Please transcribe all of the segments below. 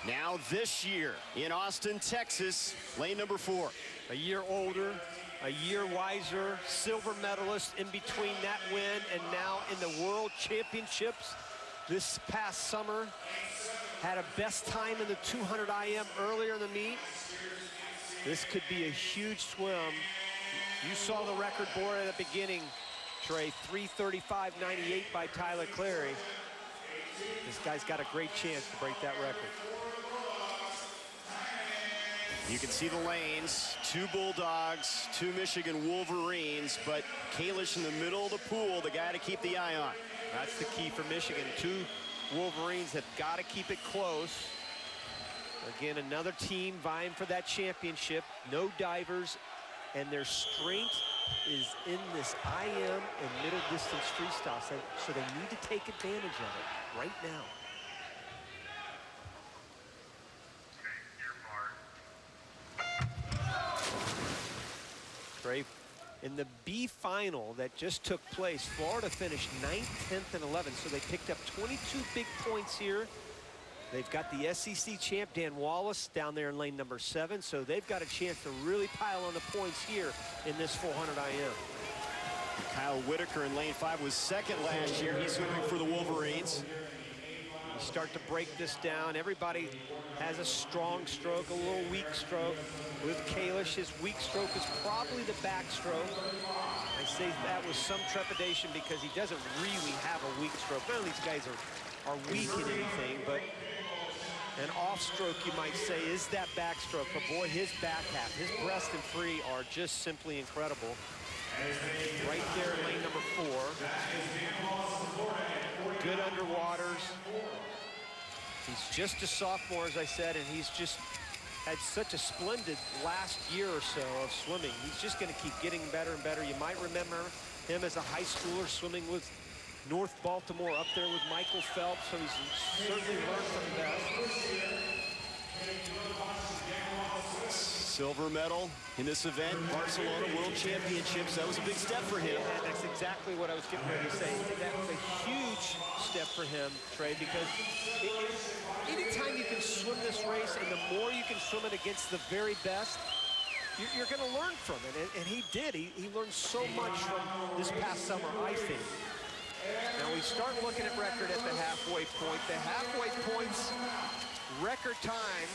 Now this year in Austin, Texas, lane number 4. A year older, a year wiser, silver medalist in between that win and now in the World Championships this past summer. Had a best time in the 200 IM earlier in the meet. This could be a huge swim. You saw the record board at the beginning, Trey, 3:35.98 by Tyler Clary. This guy's got a great chance to break that record. You can see the lanes, 2 Bulldogs, 2 Michigan Wolverines, but Kalisz in the middle of the pool, the guy to keep the eye on. That's the key for Michigan. 2 Wolverines have got to keep it close. Again, another team vying for that championship. No divers, and their strength is in this IM and middle distance freestyle, so they need to take advantage of it right now. Trey, in the B final that just took place, Florida finished 9th, 10th, and 11th, so they picked up 22 big points here. They've got the SEC champ, Dan Wallace, down there in lane number 7, so they've got a chance to really pile on the points here in this 400 IM. Kyle Whitaker in lane 5 was 2nd last year. He's swimming for the Wolverines. You start to break this down. Everybody has a strong stroke, a little weak stroke. With Kalisz, his weak stroke is probably the backstroke. I say that with some trepidation because he doesn't really have a weak stroke. None of these guys are weak in anything, but an off stroke, you might say, is that backstroke. But boy, his back half, his breast and free are just simply incredible. Right there in lane number 4. Good underwaters. He's just a sophomore, as I said, and he's just had such a splendid last year or so of swimming. He's just going to keep getting better and better. You might remember him as a high schooler swimming with North Baltimore up there with Michael Phelps, so he's certainly learned from the best. Silver medal in this event, Barcelona World Championships. That was a big step for him. And that's exactly what I was getting ready to say. That was a huge step for him, Trey, because anytime you can swim this race and the more you can swim it against the very best, you're going to learn from it. And he did. He learned so much from this past summer, I think. Now we start looking at record at the halfway point. The halfway point's record time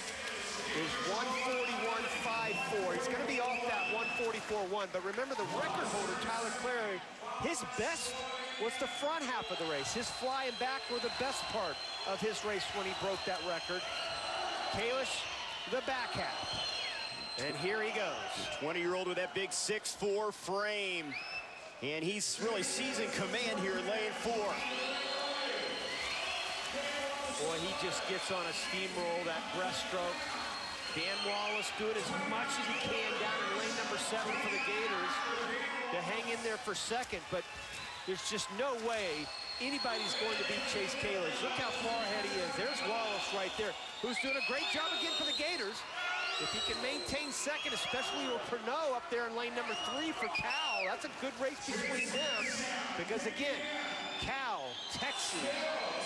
is 1:41.54. He's going to be off that 1:44.1. But remember, the record holder, Tyler Clary, his best was the front half of the race. His fly and back were the best part of his race when he broke that record. Kalisz, the back half. And here he goes. 20-year-old with that big 6'4" frame. And he's really seizing command here in lane 4. Boy, he just gets on a steamroll, that breaststroke. Dan Wallace doing as much as he can down in lane number 7 for the Gators to hang in there for 2nd, but there's just no way anybody's going to beat Chase Kalisz. Look how far ahead he is. There's Wallace right there, who's doing a great job again for the Gators. If he can maintain 2nd, especially with Pernod up there in lane number 3 for Cal, that's a good race between them. Because again, Cal, Texas,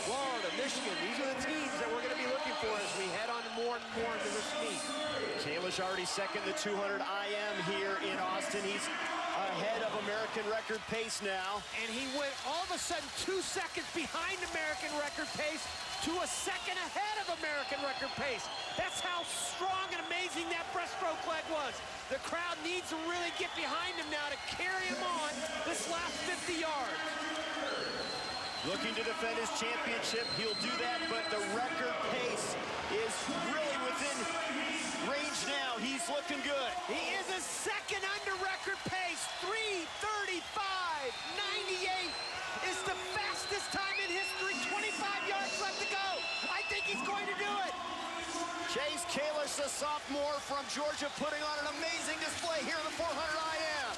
Florida, Michigan, these are the teams that we're going to be looking for as we head on more and more into this meet. Kalisz already 2nd the 200 IM here in Austin. He's ahead of American record pace now. And he went all of a sudden 2 seconds behind American record pace to a 2nd ahead of American record pace. That's how strong and amazing that breaststroke leg was. The crowd needs to really get behind him now to carry him on this last 50 yards. Looking to defend his championship, he'll do that, but the record pace is really within range now. He's looking good. He is a 2nd under record pace. 3:35.98 is the fastest time in history. 25 yards left to go. I think he's going to do it. Chase Kalisz, the sophomore from Georgia, putting on an amazing display here in the 400 IM.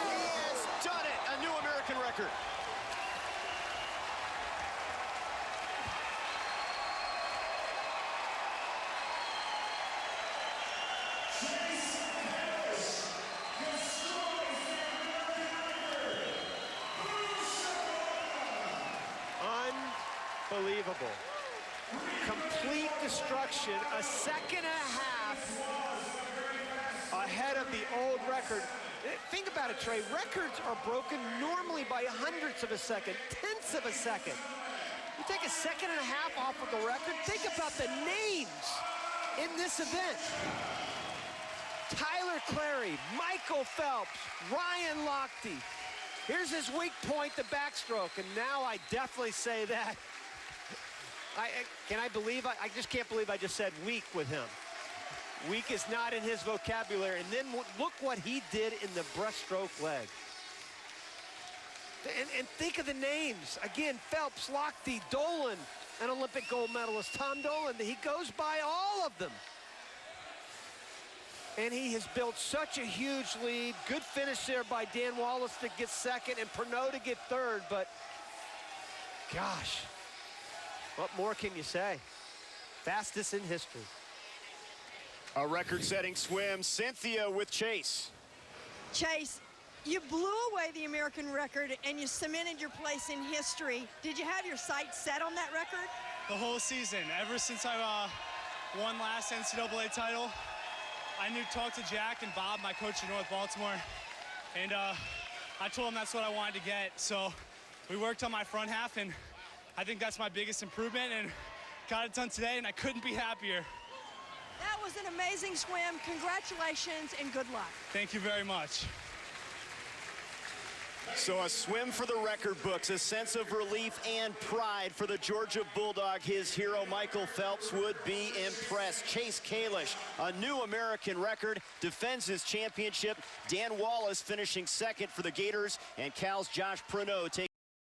He has done it, a new American record. Unbelievable. complete destruction, a second and a half ahead of the old record. Think about it, Trey. Records are broken normally by hundredths of a second, tenths of a second. You take a second and a half off of the record, think about the names in this event. Tyler Clary, Michael Phelps, Ryan Lochte. Here's his weak point, the backstroke, and now I definitely say that. I just can't believe I just said weak with him. Weak is not in his vocabulary. And then look what he did in the breaststroke leg. And think of the names. Again, Phelps, Lochte, Dolan, an Olympic gold medalist. Tom Dolan, he goes by all of them. And he has built such a huge lead. Good finish there by Dan Wallace to get second and Pernod to get third, but gosh, what more can you say? Fastest in history. A record-setting swim, Cynthia with Chase. Chase, you blew away the American record and you cemented your place in history. Did you have your sights set on that record? The whole season, ever since I won last NCAA title, I talked to Jack and Bob, my coach in North Baltimore, and I told them that's what I wanted to get. So we worked on my front half, and I think that's my biggest improvement, and got it done today, and I couldn't be happier. That was an amazing swim. Congratulations and good luck. Thank you very much. So a swim for the record books, a sense of relief and pride for the Georgia Bulldog. His hero, Michael Phelps, would be impressed. Chase Kalisz, a new American record, defends his championship. Dan Wallace finishing second for the Gators, and Cal's Josh Pernod taking